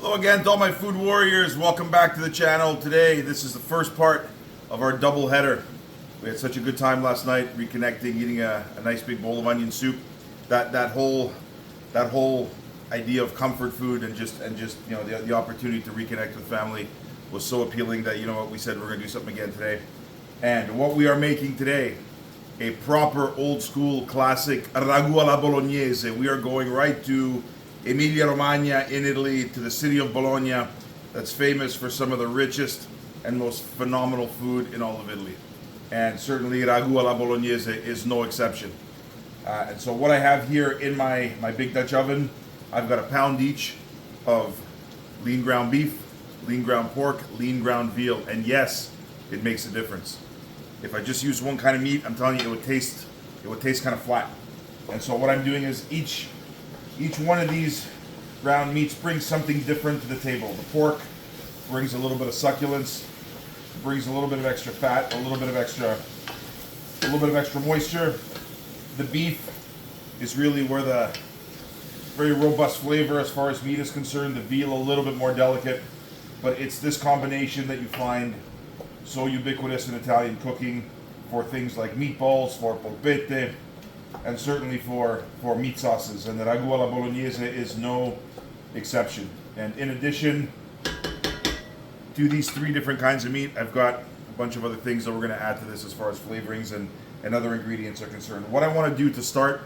Hello again to all my food warriors. Welcome back to the channel. Today, this is the first part of our double header. We had such a good time last night, reconnecting, eating a nice big bowl of onion soup. That whole idea of comfort food and just you know the opportunity to reconnect with family was so appealing that, you know what, we said we're gonna do something again today. And what we are making today, a proper old school classic Ragu alla Bolognese. We are going right to Emilia Romagna in Italy, to the city of Bologna, that's famous for some of the richest and most phenomenal food in all of Italy. And certainly Ragu alla Bolognese is no exception. And so what I have here in my big Dutch oven, I've got a pound each of lean ground beef, lean ground pork, lean ground veal, and yes, it makes a difference. If I just use one kind of meat, I'm telling you, it would taste kind of flat. And so what I'm doing is each one of these ground meats brings something different to the table. The pork brings a little bit of succulence, brings a little bit of extra fat, a little bit of extra moisture. The beef is really where the very robust flavor as far as meat is concerned. The veal a little bit more delicate, but it's this combination that you find so ubiquitous in Italian cooking for things like meatballs, for polpette, and certainly for meat sauces, and the Ragu alla Bolognese is no exception. And in addition to these three different kinds of meat, I've got a bunch of other things that we're going to add to this as far as flavorings and other ingredients are concerned. What I want to do to start,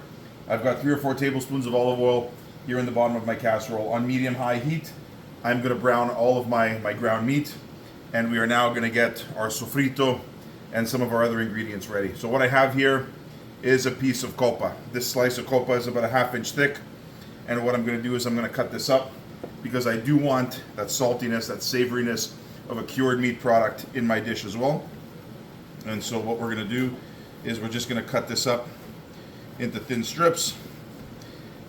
I've got 3 or 4 tablespoons of olive oil here in the bottom of my casserole. On medium-high heat, I'm going to brown all of my ground meat, and we are now going to get our soffritto and some of our other ingredients ready. So what I have here is a piece of coppa. This slice of coppa is about a 1/2 inch thick, and what I'm going to do is I'm going to cut this up because I do want that saltiness, that savoriness of a cured meat product in my dish as well. And so what we're going to do is we're just going to cut this up into thin strips,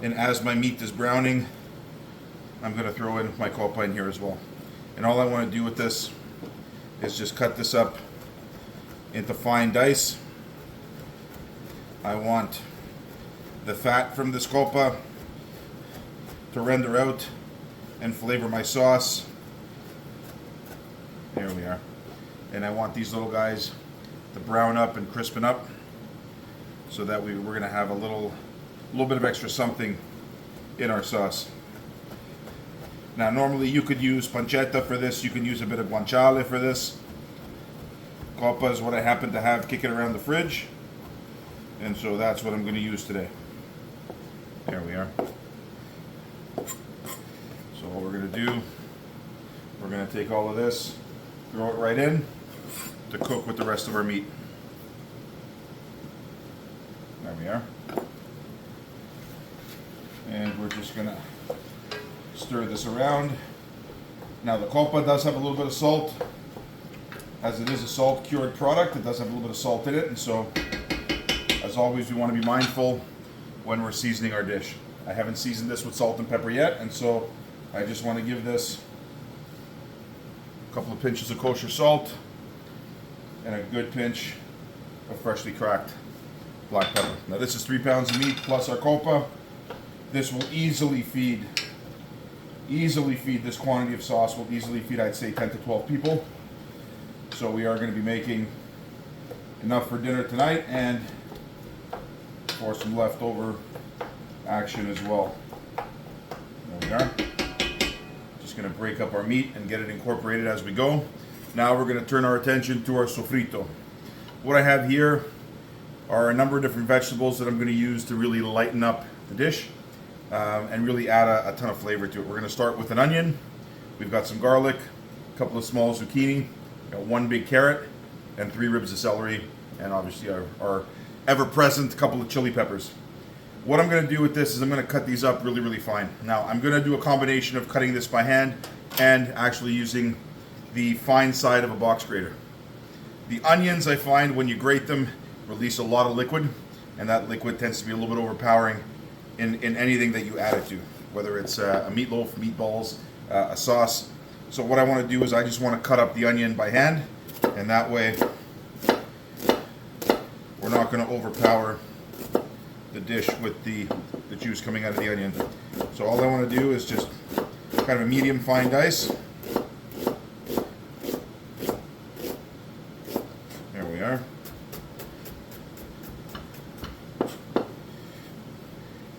and as my meat is browning, I'm going to throw in my coppa in here as well. And all I want to do with this is just cut this up into fine dice. I want the fat from this coppa to render out and flavor my sauce. There we are. And I want these little guys to brown up and crispen up so that we're going to have a little bit of extra something in our sauce. Now normally you could use pancetta for this, you can use a bit of guanciale for this. Coppa is what I happen to have kicking around the fridge, and so that's what I'm going to use today. There we are. So what we're going to do, we're going to take all of this, throw it right in to cook with the rest of our meat. There we are. And we're just going to stir this around. Now the coppa does have a little bit of salt. As it is a salt cured product, it does have a little bit of salt in it, and so as always we want to be mindful when we're seasoning our dish. I haven't seasoned this with salt and pepper yet, and so I just want to give this a couple of pinches of kosher salt and a good pinch of freshly cracked black pepper. Now this is 3 pounds of meat plus our coppa. This will easily feed this quantity of sauce will easily feed, I'd say, 10 to 12 people. So we are going to be making enough for dinner tonight and for some leftover action as well. There we are. Just going to break up our meat and get it incorporated as we go. Now we're going to turn our attention to our soffritto. What I have here are a number of different vegetables that I'm going to use to really lighten up the dish and really add a ton of flavor to it. We're going to start with an onion. We've got some garlic, a couple of small zucchini, got 1 big carrot, and 3 ribs of celery, and obviously our ever-present couple of chili peppers. What I'm going to do with this is I'm going to cut these up really, really fine. Now, I'm going to do a combination of cutting this by hand and actually using the fine side of a box grater. The onions, I find, when you grate them, release a lot of liquid, and that liquid tends to be a little bit overpowering in anything that you add it to, whether it's a meatloaf, meatballs, a sauce. So what I want to do is I just want to cut up the onion by hand, and that way we're not going to overpower the dish with the juice coming out of the onion. So all I want to do is just kind of a medium fine dice. There we are.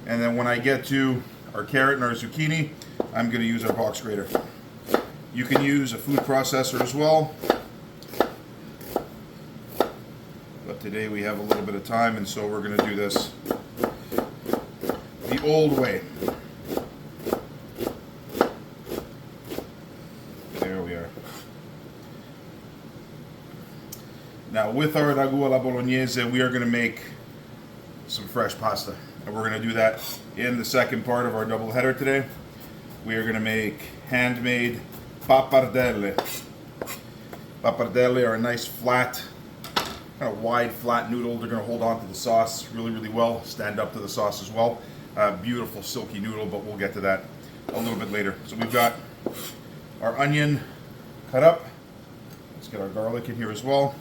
And then when I get to our carrot and our zucchini, I'm going to use our box grater. You can use a food processor as well, but today we have a little bit of time, and so we're going to do this the old way. There we are. Now with our ragu alla bolognese, we are going to make some fresh pasta, and we're going to do that in the second part of our double header today. We are going to make handmade pappardelle. Pappardelle are a nice flat, kind of wide flat noodle. They're going to hold on to the sauce really, really well, stand up to the sauce as well. Beautiful silky noodle, but we'll get to that a little bit later. So we've got our onion cut up. Let's get our garlic in here as well.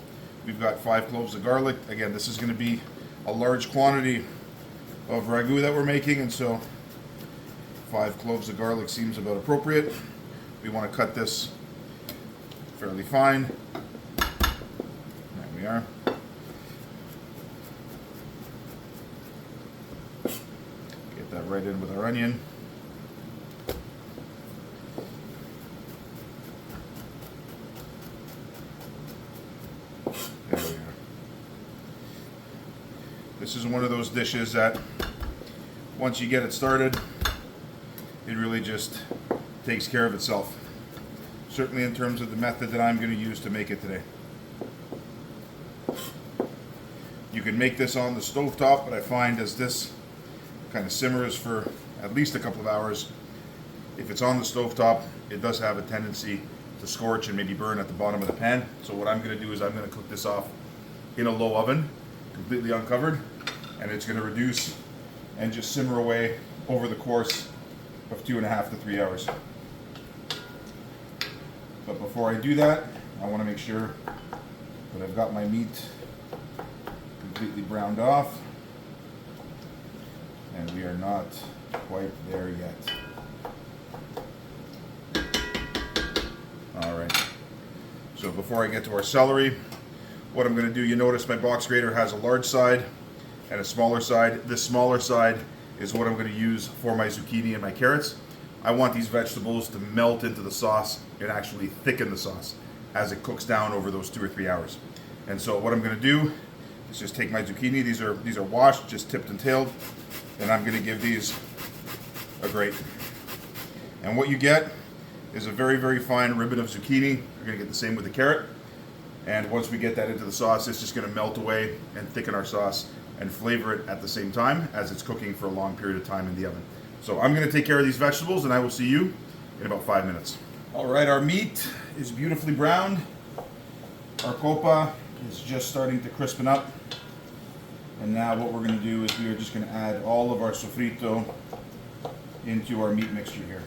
We've got 5 cloves of garlic. Again, this is going to be a large quantity of ragu that we're making, and so 5 cloves of garlic seems about appropriate. We want to cut this fairly fine. There we are. Get that right in with our onion. There we are. This is one of those dishes that once you get it started, it really just takes care of itself. Certainly in terms of the method that I'm going to use to make it today. You can make this on the stovetop, but I find as this kind of simmers for at least a couple of hours, if it's on the stovetop, it does have a tendency to scorch and maybe burn at the bottom of the pan. So what I'm going to do is I'm going to cook this off in a low oven, completely uncovered, and it's going to reduce and just simmer away over the course of 2.5 to 3 hours. But before I do that, I want to make sure that I've got my meat completely browned off, and we are not quite there yet. All right, so before I get to our celery, what I'm going to do, you notice my box grater has a large side and a smaller side. This smaller side is what I'm going to use for my zucchini and my carrots. I want these vegetables to melt into the sauce and actually thicken the sauce as it cooks down over those 2 or 3 hours. And so what I'm going to do is just take my zucchini. These are washed, just tipped and tailed, and I'm going to give these a grate. And what you get is a very, very fine ribbon of zucchini. You're going to get the same with the carrot. And once we get that into the sauce, it's just going to melt away and thicken our sauce and flavor it at the same time as it's cooking for a long period of time in the oven. So I'm going to take care of these vegetables, and I will see you in about 5 minutes. All right, our meat is beautifully browned. Our copa is just starting to crispen up. And now what we're going to do is we are just going to add all of our soffritto into our meat mixture here.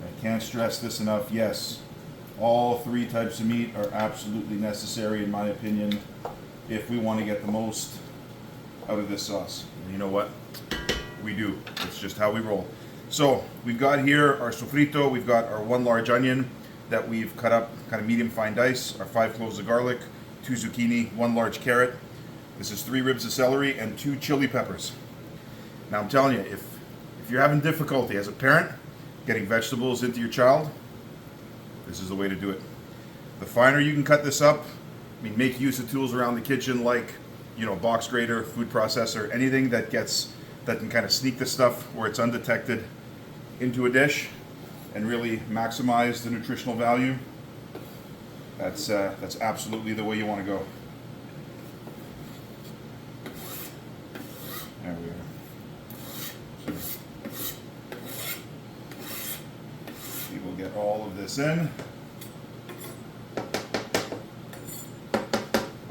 I can't stress this enough. Yes, all 3 types of meat are absolutely necessary, in my opinion, if we want to get the most out of this sauce. And you know what? We do. It's just how we roll. So we've got here our soffritto. We've got our 1 large onion that we've cut up kind of medium fine dice, our 5 cloves of garlic, 2 zucchini, 1 large carrot. This is 3 ribs of celery and 2 chili peppers. Now I'm telling you, if you're having difficulty as a parent getting vegetables into your child, this is the way to do it. The finer you can cut this up, I mean, make use of tools around the kitchen like, box grater, food processor, anything that can kind of sneak the stuff where it's undetected into a dish and really maximize the nutritional value. That's absolutely the way you want to go. There we are. So we will get all of this in.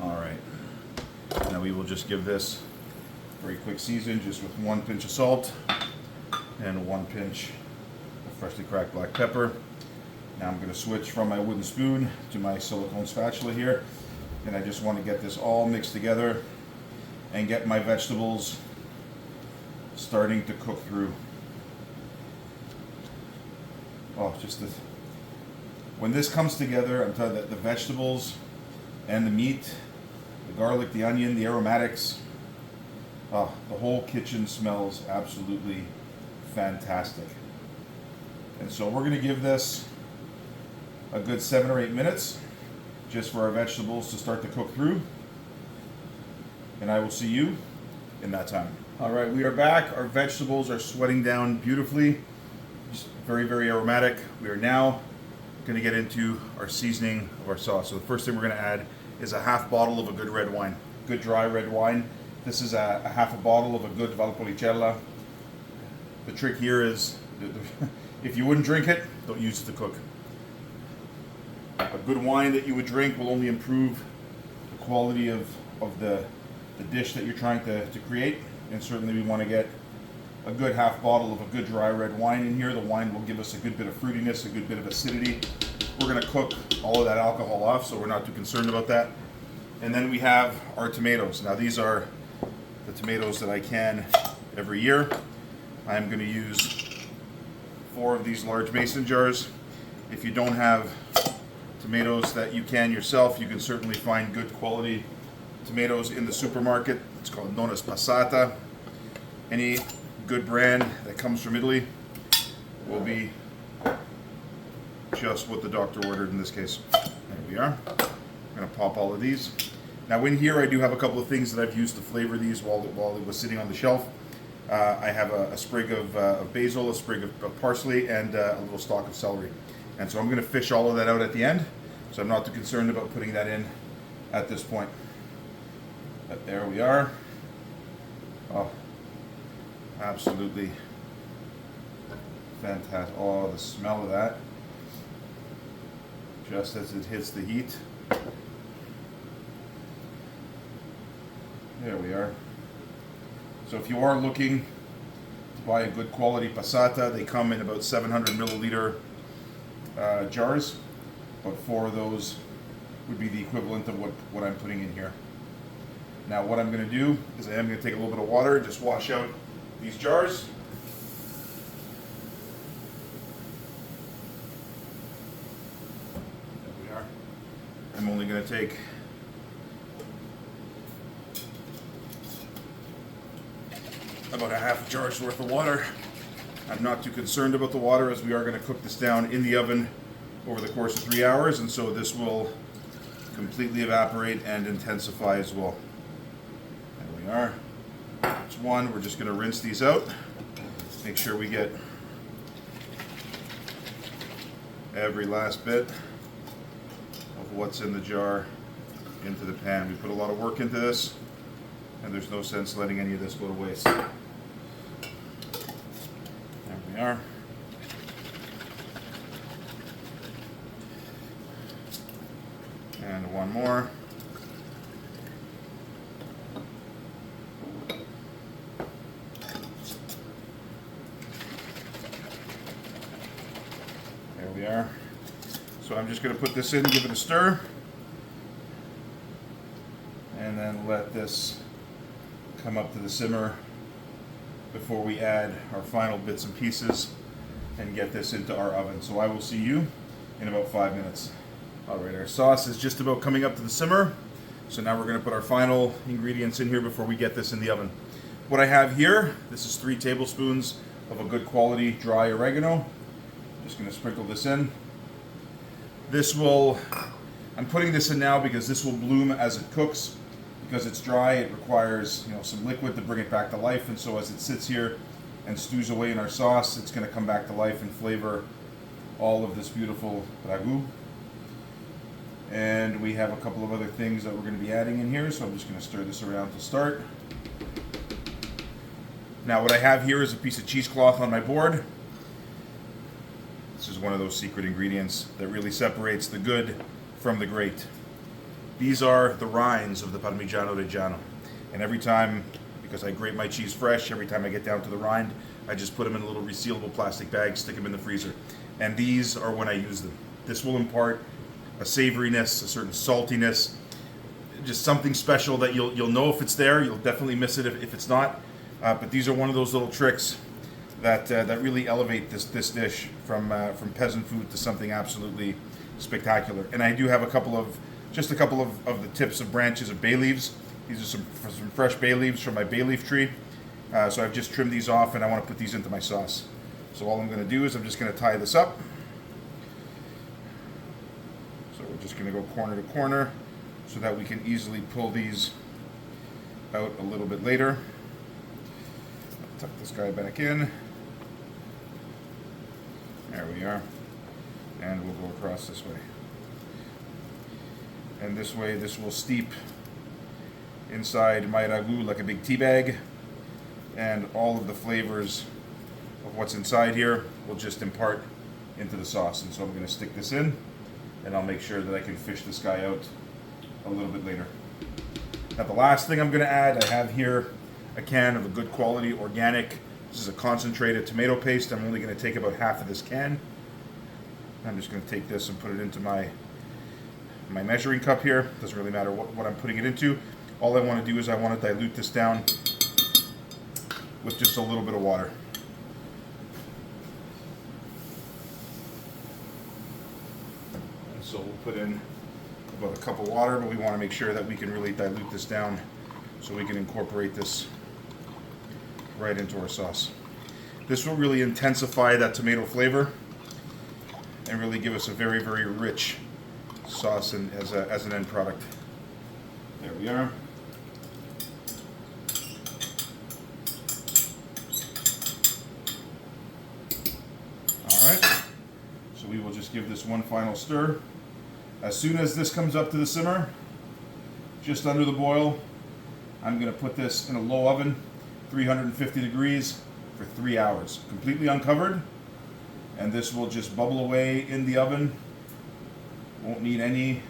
All right. Now we will just give this a very quick season, just with 1 pinch of salt and 1 pinch of freshly cracked black pepper. Now I'm going to switch from my wooden spoon to my silicone spatula here, and I just want to get this all mixed together and get my vegetables starting to cook through. Oh, when this comes together, I'm telling you that the vegetables and the meat, the garlic, the onion, the aromatics, the whole kitchen smells absolutely fantastic. And so we're going to give this a good 7 or 8 minutes just for our vegetables to start to cook through. And I will see you in that time. All right, we are back. Our vegetables are sweating down beautifully. Just very, very aromatic. We are now going to get into our seasoning of our sauce. So the first thing we're going to add is a half bottle of a good red wine, good dry red wine. This is a half a bottle of a good Valpolicella. The trick here is, if you wouldn't drink it, don't use it to cook. A good wine that you would drink will only improve the quality of the dish that you're trying to create. And certainly we want to get a good half bottle of a good dry red wine in here. The wine will give us a good bit of fruitiness, a good bit of acidity. We're going to cook all of that alcohol off, so we're not too concerned about that. And then we have our tomatoes. Now these are the tomatoes that I can every year. I'm going to use 4 of these large mason jars. If you don't have tomatoes that you can yourself, you can certainly find good quality tomatoes in the supermarket. It's called Nonna's Passata. Any good brand that comes from Italy will be just what the doctor ordered in this case. There we are. I'm going to pop all of these. Now in here I do have a couple of things that I've used to flavor these while it was sitting on the shelf. I have a sprig of basil, a sprig of parsley, and a little stalk of celery. And so I'm going to fish all of that out at the end. So I'm not too concerned about putting that in at this point. But there we are. Oh, absolutely fantastic. Oh, the smell of that. Just as it hits the heat. There we are. So if you are looking to buy a good quality passata, they come in about 700 milliliter jars. About 4 of those would be the equivalent of what I'm putting in here. Now what I'm going to do is I am going to take a little bit of water and just wash out these jars. There we are. I'm only going to take about a half jar's worth of water. I'm not too concerned about the water, as we are going to cook this down in the oven over the course of 3 hours, and so this will completely evaporate and intensify as well. There we are. That's one. We're just going to rinse these out. Make sure we get every last bit of what's in the jar into the pan. We put a lot of work into this, and there's no sense letting any of this go to waste. There we are. And one more. There we are. So I'm just going to put this in, give it a stir, and then let this come up to the simmer before we add our final bits and pieces and get this into our oven. So I will see you in about 5 minutes. All right, our sauce is just about coming up to the simmer. So now we're going to put our final ingredients in here before we get this in the oven. What I have here, this is 3 tablespoons of a good quality dry oregano. Just going to sprinkle this in. I'm putting this in now because this will bloom as it cooks. Because it's dry, it requires some liquid to bring it back to life, and so as it sits here and stews away in our sauce, it's going to come back to life and flavor all of this beautiful ragu. And we have a couple of other things that we're going to be adding in here, so I'm just going to stir this around to start. Now what I have here is a piece of cheesecloth on my board. This is one of those secret ingredients that really separates the good from the great. These are the rinds of the Parmigiano Reggiano. And every time, because I grate my cheese fresh, every time I get down to the rind, I just put them in a little resealable plastic bag, stick them in the freezer. And these are when I use them. This will impart a savoriness, a certain saltiness, just something special that you'll know if it's there. You'll definitely miss it if it's not. But these are one of those little tricks that really elevate this dish from peasant food to something absolutely spectacular. And I do have just a couple of the tips of branches of bay leaves. These are some fresh bay leaves from my bay leaf tree. So I've just trimmed these off, and I want to put these into my sauce. So all I'm going to do is I'm just going to tie this up. So we're just going to go corner to corner so that we can easily pull these out a little bit later. Tuck this guy back in. There we are. And we'll go across this way. And this way, this will steep inside my ragu like a big tea bag. And all of the flavors of what's inside here will just impart into the sauce. And so I'm going to stick this in, and I'll make sure that I can fish this guy out a little bit later. Now the last thing I'm going to add, I have here a can of a good quality organic. This is a concentrated tomato paste. I'm only going to take about half of this can. I'm just going to take this and put it into my measuring cup here. Doesn't really matter what I'm putting it into. All I want to do is I want to dilute this down with just a little bit of water. And so we'll put in about a cup of water, but we want to make sure that we can really dilute this down so we can incorporate this right into our sauce. This will really intensify that tomato flavor and really give us a very, very rich sauce as an end product. There we are. Alright, so we will just give this one final stir. As soon as this comes up to the simmer, just under the boil, I'm going to put this in a low oven, 350 degrees for 3 hours, completely uncovered. And this will just bubble away in the oven. Won't need any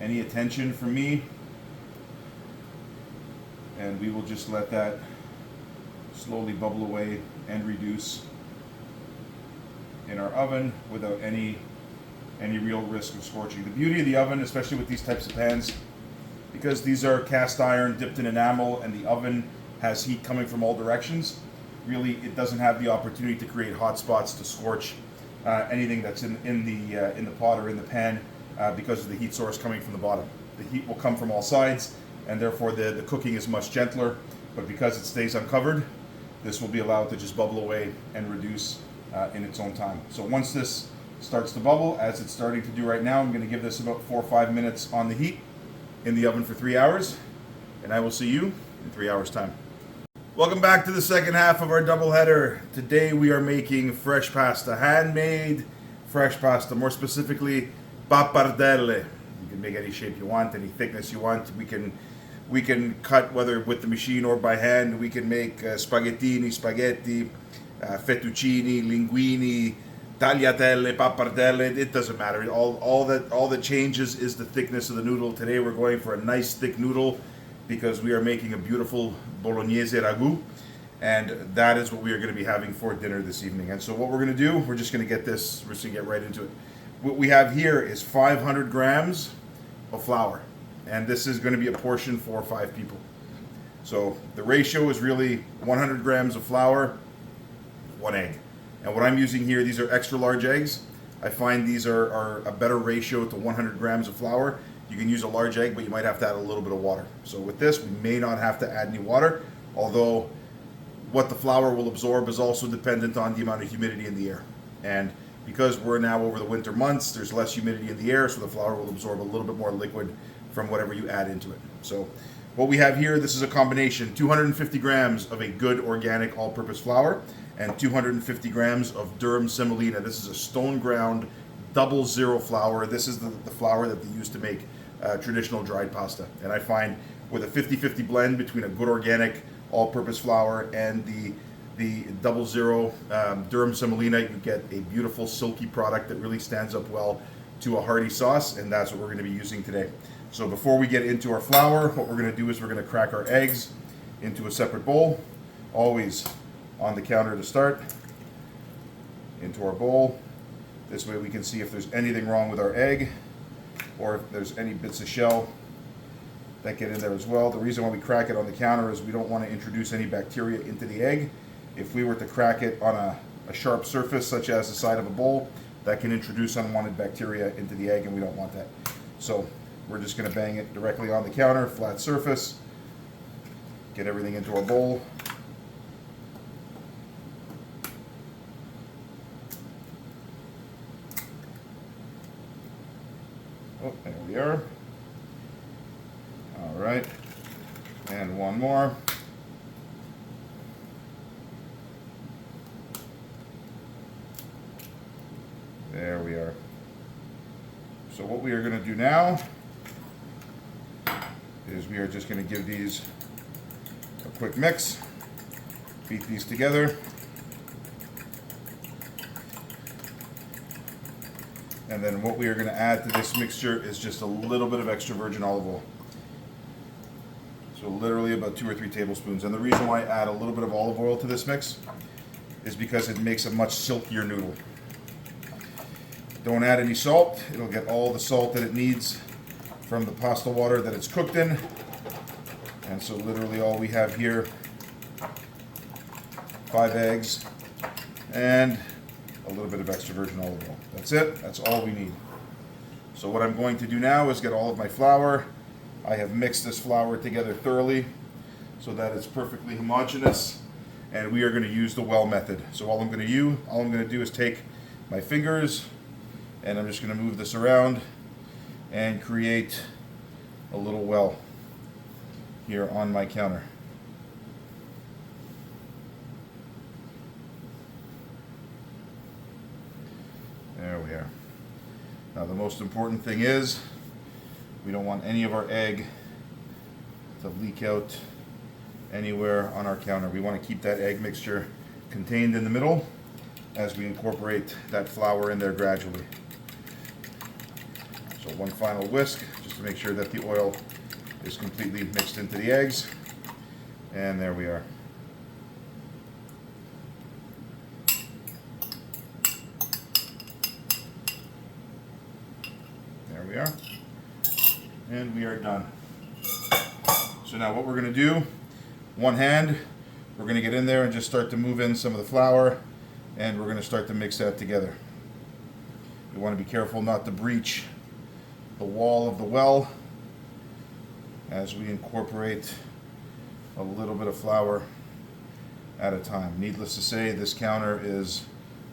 attention from me. And we will just let that slowly bubble away and reduce in our oven without any real risk of scorching. The beauty of the oven, especially with these types of pans, because these are cast iron dipped in enamel and the oven has heat coming from all directions, really it doesn't have the opportunity to create hot spots to scorch anything that's in the pot or in the pan because of the heat source coming from the bottom. The heat will come from all sides, and therefore the cooking is much gentler, but because it stays uncovered, this will be allowed to just bubble away and reduce in its own time. So once this starts to bubble, as it's starting to do right now, I'm going to give this about 4 or 5 minutes on the heat in the oven for 3 hours, and I will see you in 3 hours time. Welcome back to the second half of our double header. Today we are making fresh pasta, handmade fresh pasta, more specifically pappardelle. You can make any shape you want, any thickness you want. We can cut whether with the machine or by hand. We can make spaghetti, fettuccini, linguini, tagliatelle, pappardelle. It doesn't matter. All that changes is the thickness of the noodle. Today we're going for a nice thick noodle because we are making a beautiful Bolognese ragu, and that is what we are going to be having for dinner this evening. And so what we're going to do, we're just going to get right into it. What we have here is 500 grams of flour, and this is going to be a portion for 5 people. So the ratio is really 100 grams of flour, 1 egg. And what I'm using here, these are extra large eggs. I find these are a better ratio to 100 grams of flour. You can use a large egg, but you might have to add a little bit of water. So with this, we may not have to add any water, although what the flour will absorb is also dependent on the amount of humidity in the air. And because we're now over the winter months, there's less humidity in the air, so the flour will absorb a little bit more liquid from whatever you add into it. So what we have here, this is a combination, 250 grams of a good organic all-purpose flour and 250 grams of durum semolina. This is a stone ground 00 flour. This is the flour that they use to make traditional dried pasta. And I find with a 50-50 blend between a good organic all-purpose flour and the 00 durum semolina, you get a beautiful silky product that really stands up well to a hearty sauce, and that's what we're going to be using today. So before we get into our flour, what we're going to do is we're going to crack our eggs into a separate bowl, always on the counter to start, into our bowl. This way we can see if there's anything wrong with our egg or if there's any bits of shell that get in there as well. The reason why we crack it on the counter is we don't want to introduce any bacteria into the egg, If we were to crack it on a sharp surface, such as the side of a bowl, that can introduce unwanted bacteria into the egg, and we don't want that. So we're just going to bang it directly on the counter, flat surface, get everything into our bowl. Oh, there we are. All right, and one more. There we are. So what we are going to do now is we are just going to give these a quick mix, beat these together, and then what we are going to add to this mixture is just a little bit of extra virgin olive oil. So literally about 2 or 3 tablespoons. And the reason why I add a little bit of olive oil to this mix is because it makes a much silkier noodle. Don't add any salt. It'll get all the salt that it needs from the pasta water that it's cooked in. And so literally all we have here, 5 eggs and a little bit of extra virgin olive oil. That's it. That's all we need. So what I'm going to do now is get all of my flour. I have mixed this flour together thoroughly so that it's perfectly homogeneous, and we are going to use the well method. So all I'm going to do is take my fingers, and I'm just going to move this around and create a little well here on my counter. There we are. Now the most important thing is we don't want any of our egg to leak out anywhere on our counter. We want to keep that egg mixture contained in the middle as we incorporate that flour in there gradually. So one final whisk just to make sure that the oil is completely mixed into the eggs. And there we are. There we are. And we are done. So now what we're going to do, one hand, we're going to get in there and just start to move in some of the flour, and we're going to start to mix that together. We want to be careful not to breach the wall of the well as we incorporate a little bit of flour at a time. Needless to say, this counter is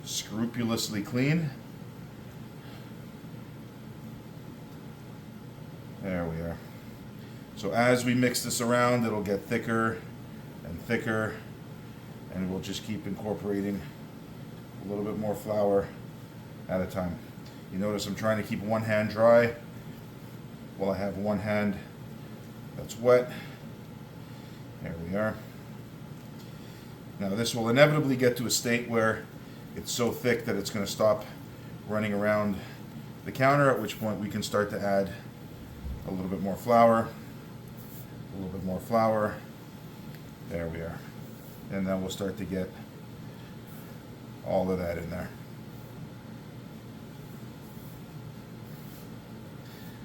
scrupulously clean. There we are. So as we mix this around, it'll get thicker and thicker, and we'll just keep incorporating a little bit more flour at a time. You notice I'm trying to keep one hand dry while I have one hand that's wet. There we are. Now this will inevitably get to a state where it's so thick that it's going to stop running around the counter, at which point we can start to add a little bit more flour, a little bit more flour. There we are. And then we'll start to get all of that in there.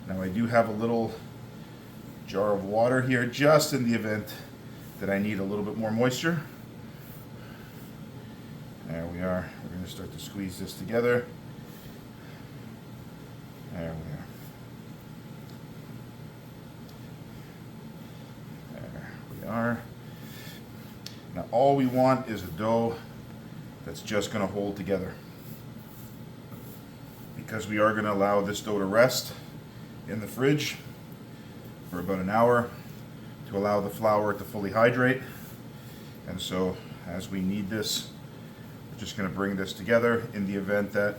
Now I do have a little jar of water here just in the event that I need a little bit more moisture. There we are. We're going to start to squeeze this together. There we are. There we are. Now all we want is a dough that's just going to hold together. Because we are going to allow this dough to rest in the fridge for about an hour to allow the flour to fully hydrate. And so as we need this, we're just going to bring this together. In the event that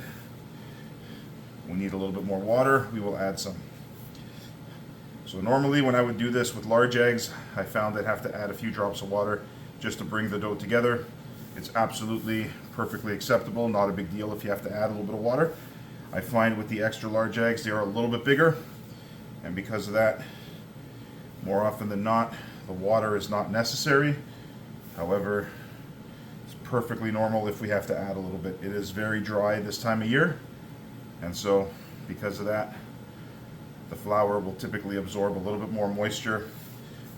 we need a little bit more water, we will add some. So normally when I would do this with large eggs, I found I'd have to add a few drops of water just to bring the dough together. It's absolutely perfectly acceptable, not a big deal if you have to add a little bit of water. I find with the extra large eggs, they are a little bit bigger, and because of that, more often than not, the water is not necessary. However, it's perfectly normal if we have to add a little bit. It is very dry this time of year, and so because of that, the flour will typically absorb a little bit more moisture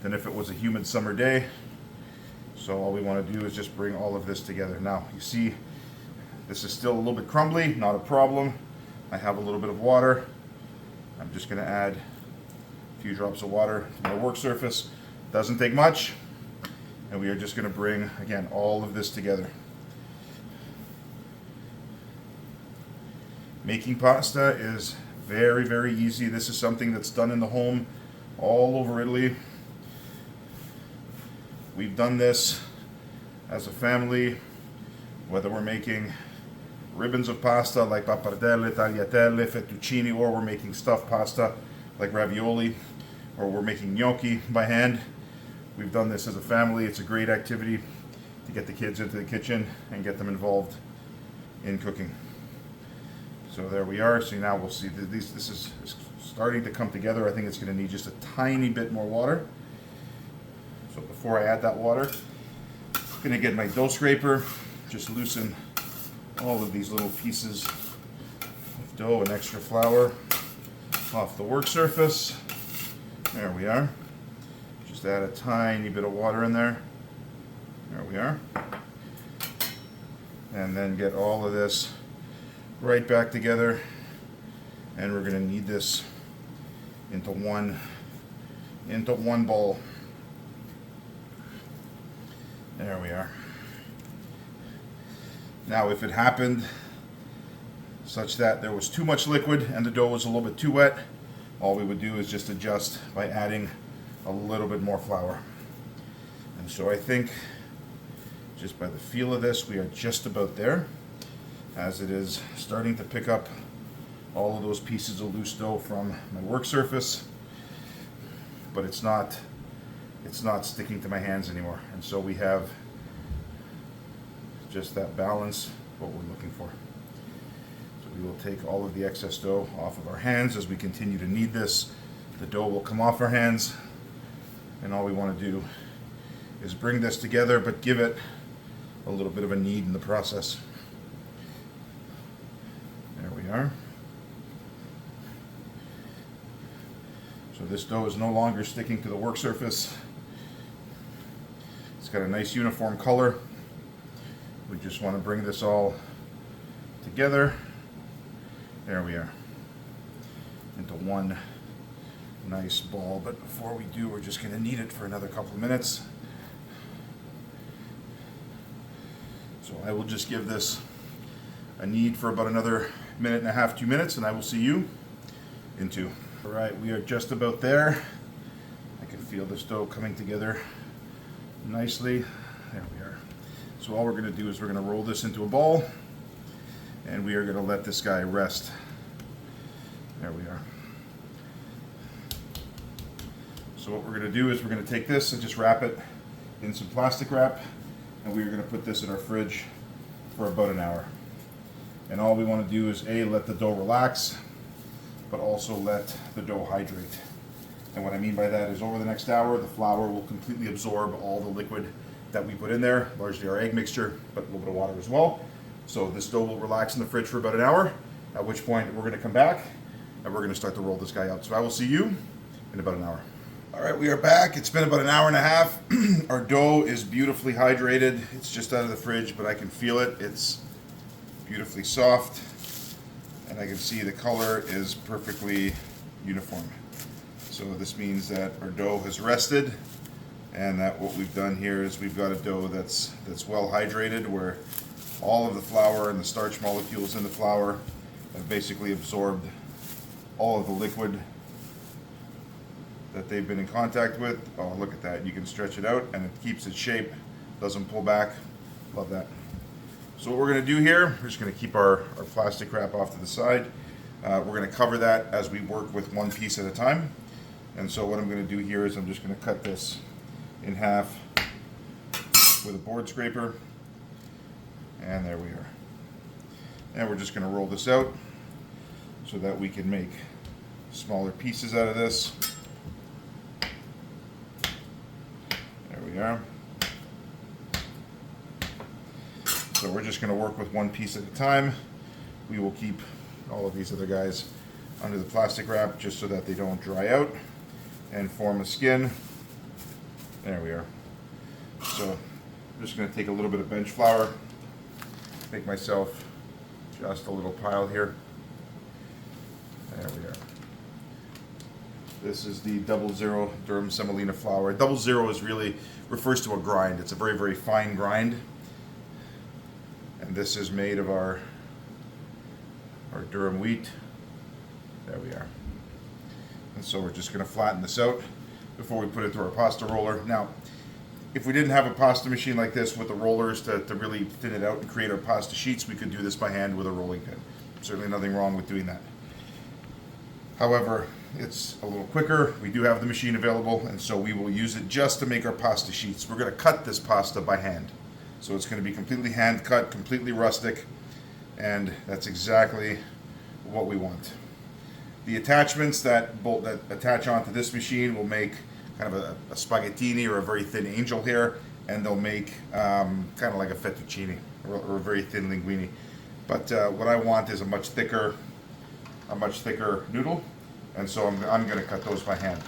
than if it was a humid summer day. So all we want to do is just bring all of this together. Now, you see, this is still a little bit crumbly, not a problem. I have a little bit of water. I'm just going to add a few drops of water to my work surface. Doesn't take much. And we are just going to bring, again, all of this together. Making pasta is very, very easy. This is something that's done in the home all over Italy. We've done this as a family, whether we're making ribbons of pasta like pappardelle, tagliatelle, fettuccine, or we're making stuffed pasta like ravioli, or we're making gnocchi by hand. We've done this as a family. It's a great activity to get the kids into the kitchen and get them involved in cooking. So there we are. So now we'll see this is starting to come together. I think it's going to need just a tiny bit more water. So before I add that water, I'm going to get my dough scraper, just loosen all of these little pieces of dough and extra flour off the work surface. There we are. Just add a tiny bit of water in there. There we are. And then get all of this right back together. And we're going to knead this into one ball. There we are. Now, if it happened such that there was too much liquid and the dough was a little bit too wet, all we would do is just adjust by adding a little bit more flour. And so I think, just by the feel of this, we are just about there, as it is starting to pick up all of those pieces of loose dough from my work surface, but it's not sticking to my hands anymore. And so we have just that balance, what we're looking for. So we will take all of the excess dough off of our hands as we continue to knead this. The dough will come off our hands, and all we want to do is bring this together, but give it a little bit of a knead in the process. There we are. So this dough is no longer sticking to the work surface. It's got a nice uniform color. We just want to bring this all together. There we are. Into one nice ball. But before we do, we're just going to knead it for another couple of minutes. So I will just give this a knead for about another minute and a half, 2 minutes, and I will see you in 2. All right, we are just about there. I can feel this dough coming together nicely. There we are. So all we're going to do is we're going to roll this into a ball, and we are going to let this guy rest. There we are. So what we're going to do is we're going to take this and just wrap it in some plastic wrap, and we are going to put this in our fridge for about an hour. And all we want to do is let the dough relax, but also let the dough hydrate. And what I mean by that is over the next hour, the flour will completely absorb all the liquid that we put in there, largely our egg mixture, but a little bit of water as well. So this dough will relax in the fridge for about an hour, at which point we're going to come back and we're going to start to roll this guy out. So I will see you in about an hour. All right, we are back. It's been about an hour and a half. Our dough is beautifully hydrated. It's just out of the fridge, but I can feel it. It's beautifully soft, and I can see the color is perfectly uniform. So this means that our dough has rested, and that what we've done here is we've got a dough that's well hydrated, where all of the flour and the starch molecules in the flour have basically absorbed all of the liquid that they've been in contact with. Oh, look at that. You can stretch it out and it keeps its shape, doesn't pull back. Love that. So what we're going to do here, we're just going to keep our plastic wrap off to the side. We're going to cover that as we work with one piece at a time. And so what I'm going to do here is I'm just going to cut this in half with a board scraper. And there we are. And we're just going to roll this out so that we can make smaller pieces out of this. There we are. So we're just going to work with one piece at a time. We will keep all of these other guys under the plastic wrap just so that they don't dry out and form a skin. There we are. So I'm just going to take a little bit of bench flour, make myself just a little pile here. There we are. This is the 00 durum semolina flour. 00 is really refers to a grind. It's a very, very fine grind. And this is made of our durum wheat. There we are. And so we're just going to flatten this out before we put it through our pasta roller. Now, if we didn't have a pasta machine like this with the rollers to really thin it out and create our pasta sheets, we could do this by hand with a rolling pin. Certainly nothing wrong with doing that. However, it's a little quicker. We do have the machine available, and so we will use it just to make our pasta sheets. We're going to cut this pasta by hand. So it's going to be completely hand cut, completely rustic, and that's exactly what we want. The attachments that attach onto this machine will make kind of a spaghettini or a very thin angel hair, and they'll make kind of like a fettuccine or a very thin linguine. But what I want is a much thicker noodle, and so I'm going to cut those by hand.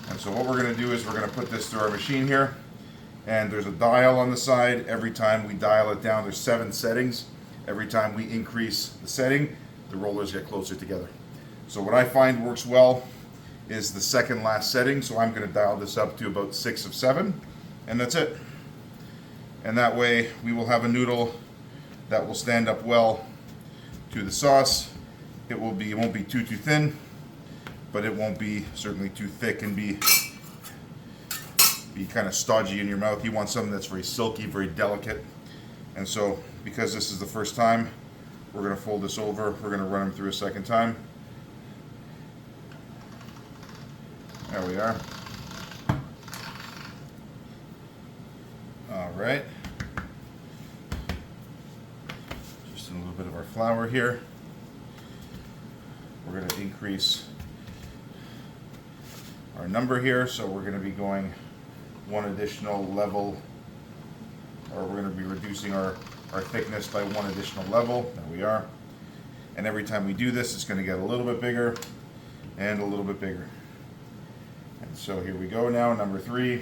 And so what we're going to do is we're going to put this through our machine here, and there's a dial on the side. Every time we dial it down, there's 7 settings. Every time we increase the setting, the rollers get closer together. So what I find works well is the second last setting, so I'm going to dial this up to about 6 of 7, and that's it. And that way we will have a noodle that will stand up well to the sauce. It won't be too thin, but it won't be certainly too thick and be kind of stodgy in your mouth. You want something that's very silky, very delicate. And so because this is the first time, we're going to fold this over. We're going to run them through a second time. There we are. All right. Just a little bit of our flour here. We're going to increase our number here, so we're going to be going one additional level, or we're going to be reducing our thickness by one additional level. There we are. And every time we do this, it's going to get a little bit bigger and a little bit bigger. And so here we go now, number 3.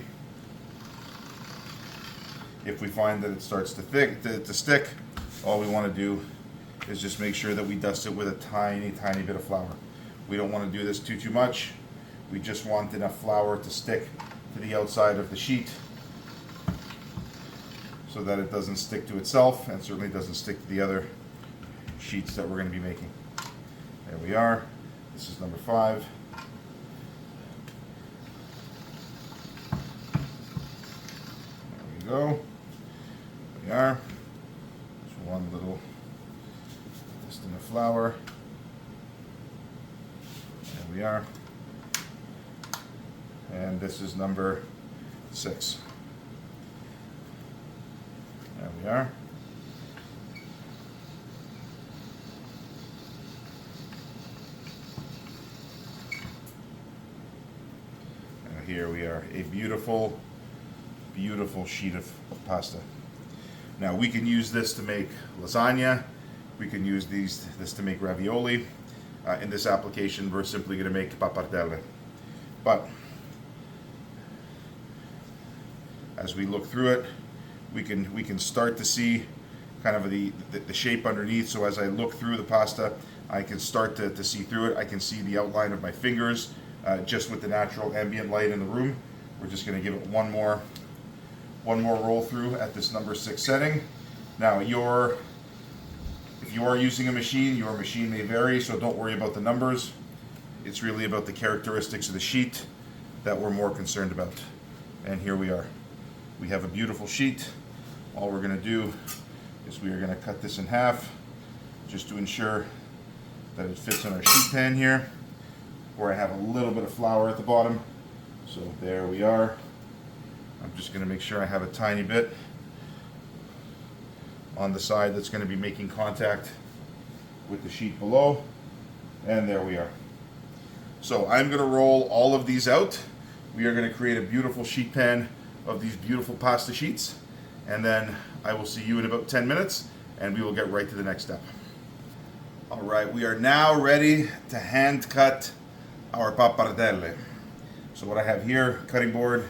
If we find that it starts to stick, all we want to do is just make sure that we dust it with a tiny bit of flour. We don't want to do this too much. We just want enough flour to stick to the outside of the sheet so that it doesn't stick to itself and certainly doesn't stick to the other sheets that we're going to be making. There we are. This is number 5. Go. There we are. Just one little dust in the flour. There we are. And this is number 6. There we are. And here we are. A beautiful sheet of pasta. Now we can use this to make lasagna. We can use this to make ravioli. In this application, we're simply going to make pappardelle. But as we look through it, we can start to see kind of the shape underneath. So as I look through the pasta, I can start to see through it. I can see the outline of my fingers just with the natural ambient light in the room. We're just going to give it one more roll through at this number 6 setting. Now if you are using a machine, your machine may vary, so don't worry about the numbers. It's really about the characteristics of the sheet that we're more concerned about. And here we are. We have a beautiful sheet. All we're going to do is we are going to cut this in half just to ensure that it fits on our sheet pan here, where I have a little bit of flour at the bottom. So there we are. I'm just going to make sure I have a tiny bit on the side that's going to be making contact with the sheet below. And there we are. So I'm going to roll all of these out. We are going to create a beautiful sheet pan of these beautiful pasta sheets. And then I will see you in about 10 minutes and we will get right to the next step. All right, we are now ready to hand cut our pappardelle. So what I have here, cutting board,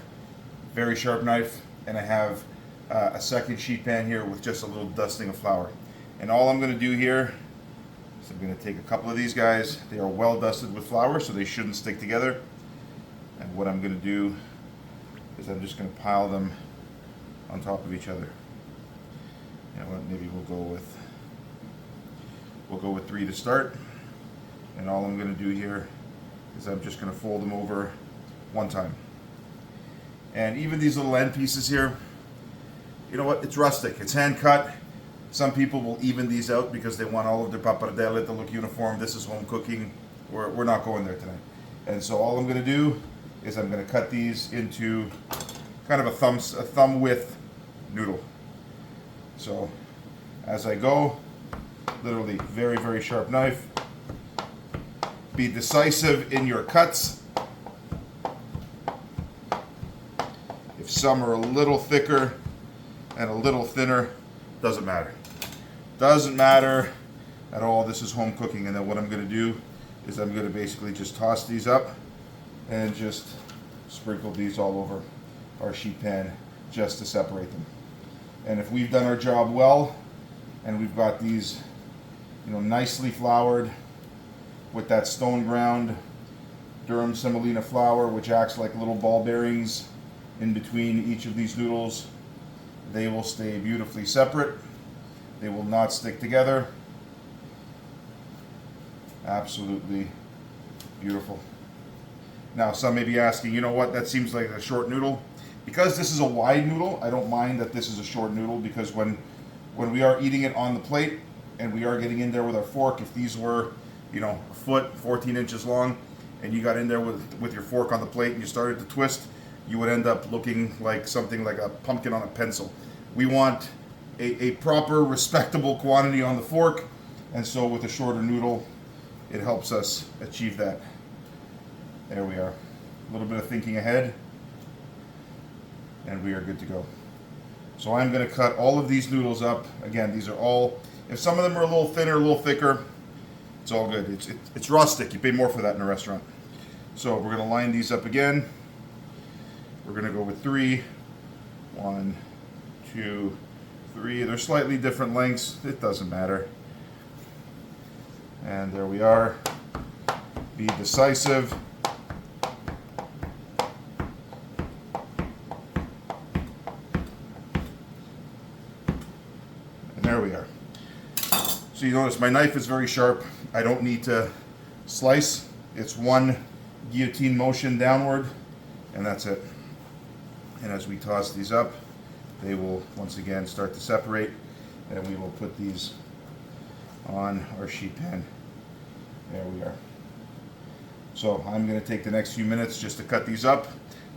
very sharp knife, and I have a second sheet pan here with just a little dusting of flour. And all I'm going to do here is I'm going to take a couple of these guys. They are well dusted with flour, so they shouldn't stick together. And what I'm going to do is I'm just going to pile them on top of each other. You know what? Maybe we'll go with 3 to start. And all I'm going to do here is I'm just going to fold them over one time. And even these little end pieces here, you know what? It's rustic. It's hand cut. Some people will even these out because they want all of their pappardelle to look uniform. This is home cooking. We're not going there tonight. And so all I'm going to do is I'm going to cut these into kind of a thumb width noodle. So as I go, literally very, very sharp knife. Be decisive in your cuts. If some are a little thicker and a little thinner, doesn't matter. Doesn't matter at all. This is home cooking. And then what I'm going to do is I'm going to basically just toss these up and just sprinkle these all over our sheet pan just to separate them. And if we've done our job well and we've got these, you know, nicely floured with that stone ground durum semolina flour, which acts like little ball bearings in between each of these noodles, they will stay beautifully separate. They will not stick together. Absolutely beautiful. Now, some may be asking, you know what, that seems like a short noodle. Because this is a wide noodle, I don't mind that this is a short noodle, because when we are eating it on the plate and we are getting in there with our fork, if these were, you know, a foot, 14 inches long, and you got in there with your fork on the plate and you started to twist, you would end up looking like something like a pumpkin on a pencil. We want a proper, respectable quantity on the fork, and so with a shorter noodle, it helps us achieve that. There we are. A little bit of thinking ahead, and we are good to go. So I'm going to cut all of these noodles up. Again, these are all, if some of them are a little thinner, a little thicker, it's all good. It's rustic. You pay more for that in a restaurant. So we're going to line these up again. We're going to go with 3. 1, 2, 3. They're slightly different lengths. It doesn't matter. And there we are. Be decisive. And there we are. So you notice my knife is very sharp. I don't need to slice. It's one guillotine motion downward, and that's it. And as we toss these up, they will once again start to separate, and we will put these on our sheet pan. There we are. So I'm going to take the next few minutes just to cut these up.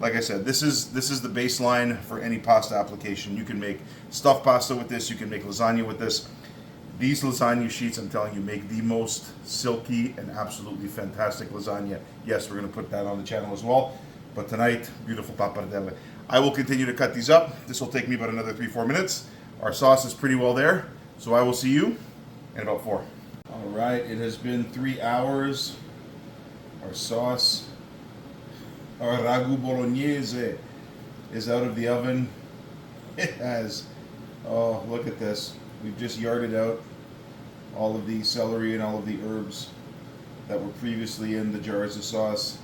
Like I said, this is the baseline for any pasta application. You can make stuffed pasta with this. You can make lasagna with this. These lasagna sheets, I'm telling you, make the most silky and absolutely fantastic lasagna. Yes, we're going to put that on the channel as well. But tonight, beautiful pappardelle. I will continue to cut these up. This will take me about another 3-4 minutes. Our sauce is pretty well there, so I will see you in about 4. All right, it has been 3 hours. Our sauce, our Ragu Bolognese, is out of the oven. It has, oh, look at this. We've just yarded out all of the celery and all of the herbs that were previously in the jars of sauce.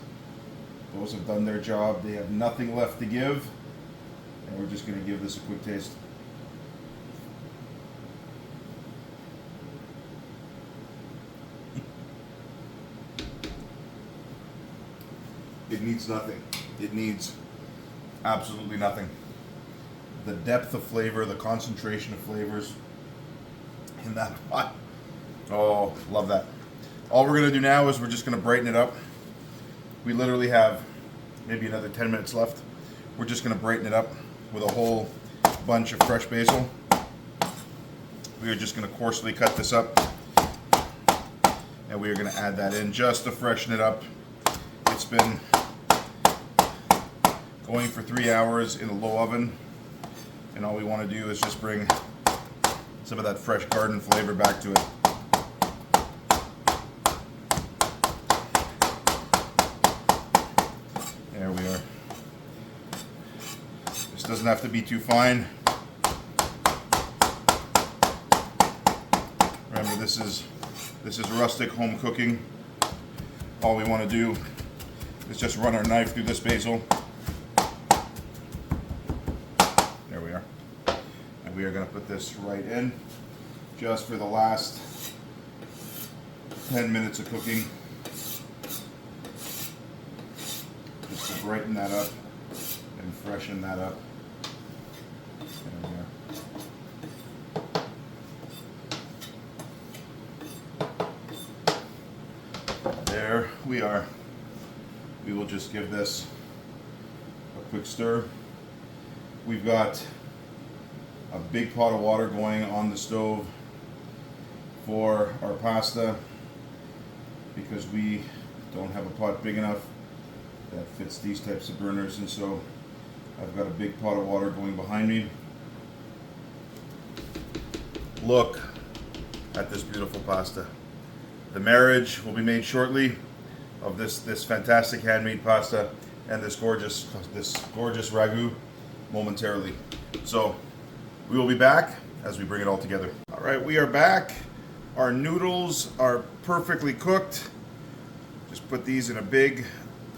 Those have done their job. They have nothing left to give. And we're just going to give this a quick taste. It needs nothing. It needs absolutely nothing. The depth of flavor, the concentration of flavors in that pot. Oh, love that. All we're going to do now is we're just going to brighten it up. We literally have maybe another 10 minutes left. We're just going to brighten it up with a whole bunch of fresh basil. We are just going to coarsely cut this up, and we are going to add that in just to freshen it up. It's been going for 3 hours in a low oven, and all we want to do is just bring some of that fresh garden flavor back to it. There we are. This doesn't have to be too fine. this is rustic home cooking. All we want to do is just run our knife through this basil. There we are. And we are going to put this right in just for the last 10 minutes of cooking. Just to brighten that up and freshen that up. There we are. There we are. We will just give this a quick stir. We've got a big pot of water going on the stove for our pasta because we don't have a pot big enough that fits these types of burners, and so I've got a big pot of water going behind me. Look at this beautiful pasta. The marriage will be made shortly of this fantastic handmade pasta and this gorgeous ragu momentarily. So we will be back as we bring it all together. All right, we are back. Our noodles are perfectly cooked. Just put these in a big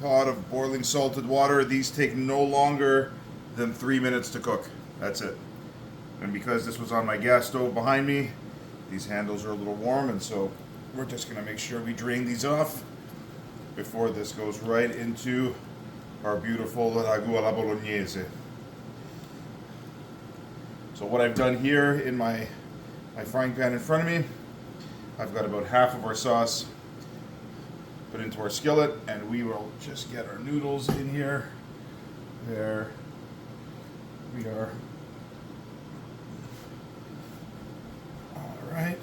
pot of boiling salted water. These take no longer than 3 minutes to cook. That's it. And because this was on my gas stove behind me, these handles are a little warm, and so we're just going to make sure we drain these off before this goes right into our beautiful Ragu alla Bolognese. So what I've done here in my frying pan in front of me, I've got about half of our sauce put into our skillet, and we will just get our noodles in here. There we are. All right.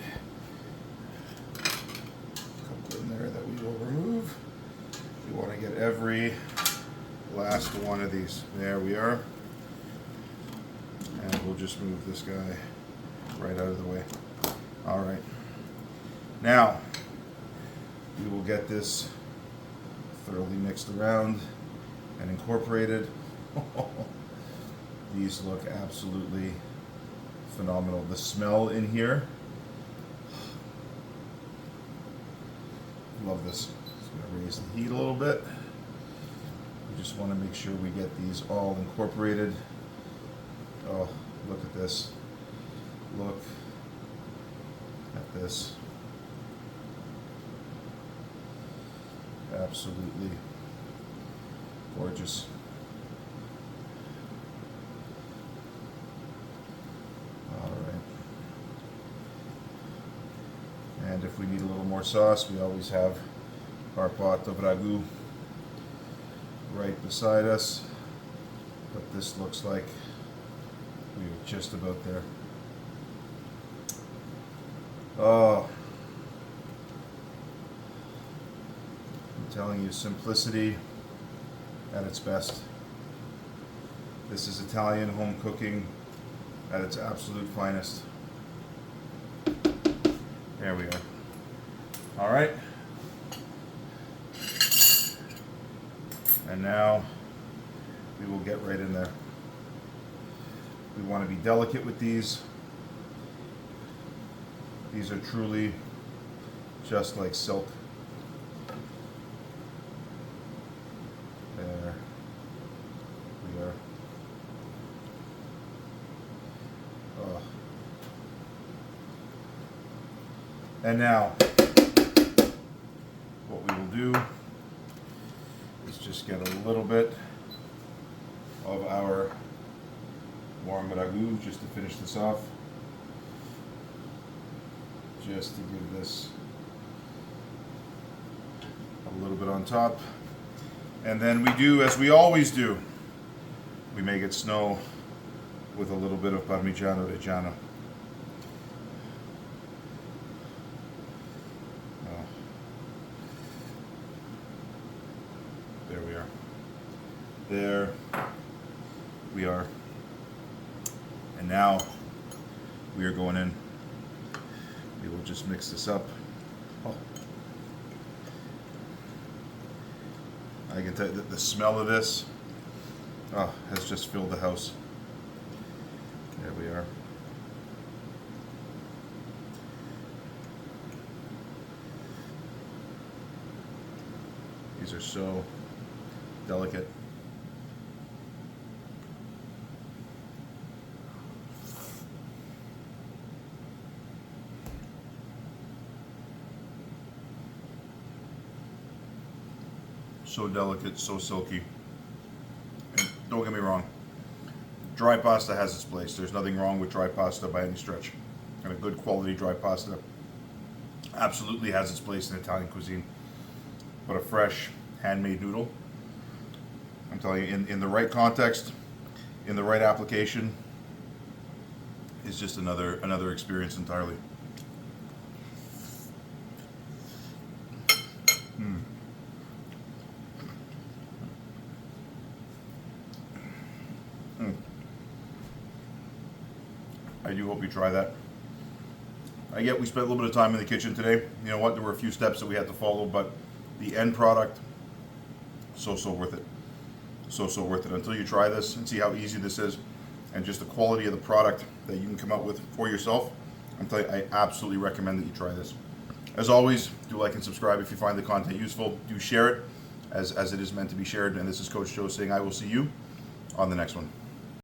In there that we will remove. We want to get every last one of these. There we are. And we'll just move this guy right out of the way. All right. Now, we will get this thoroughly mixed around and incorporated. These look absolutely phenomenal. The smell in here. Love this. Just going to raise the heat a little bit. We just want to make sure we get these all incorporated. Oh, look at this. Look at this. Absolutely gorgeous. All right. And if we need a little more sauce, we always have our pot of ragu right beside us. But this looks like we are just about there. Oh, I'm telling you, simplicity at its best. This is Italian home cooking at its absolute finest. There we are. All right. And now we will get right in there. We want to be delicate with these. These are truly just like silk. There we are. Oh. And now, what we will do is just get a little bit of our warm ragu just to finish this off. Just to give this a little bit on top. And then we do as we always do. We make it snow with a little bit of Parmigiano Reggiano. There we are. There we are. And now we are going in. We will just mix this up. Oh. I can tell you that the smell of this has just filled the house. There we are. These are so delicate. So delicate, so silky. And don't get me wrong, dry pasta has its place. There's nothing wrong with dry pasta by any stretch. And a good quality dry pasta absolutely has its place in Italian cuisine. But a fresh, handmade noodle, I'm telling you, in the right context, in the right application, is just another experience entirely. I do hope you try that. I get we spent a little bit of time in the kitchen today. You know what? There were a few steps that we had to follow, but the end product, so worth it. So worth it. Until you try this and see how easy this is, and just the quality of the product that you can come up with for yourself, I'm telling you, I absolutely recommend that you try this. As always, do like and subscribe if you find the content useful. Do share it as it is meant to be shared. And this is Coach Joe saying I will see you on the next one.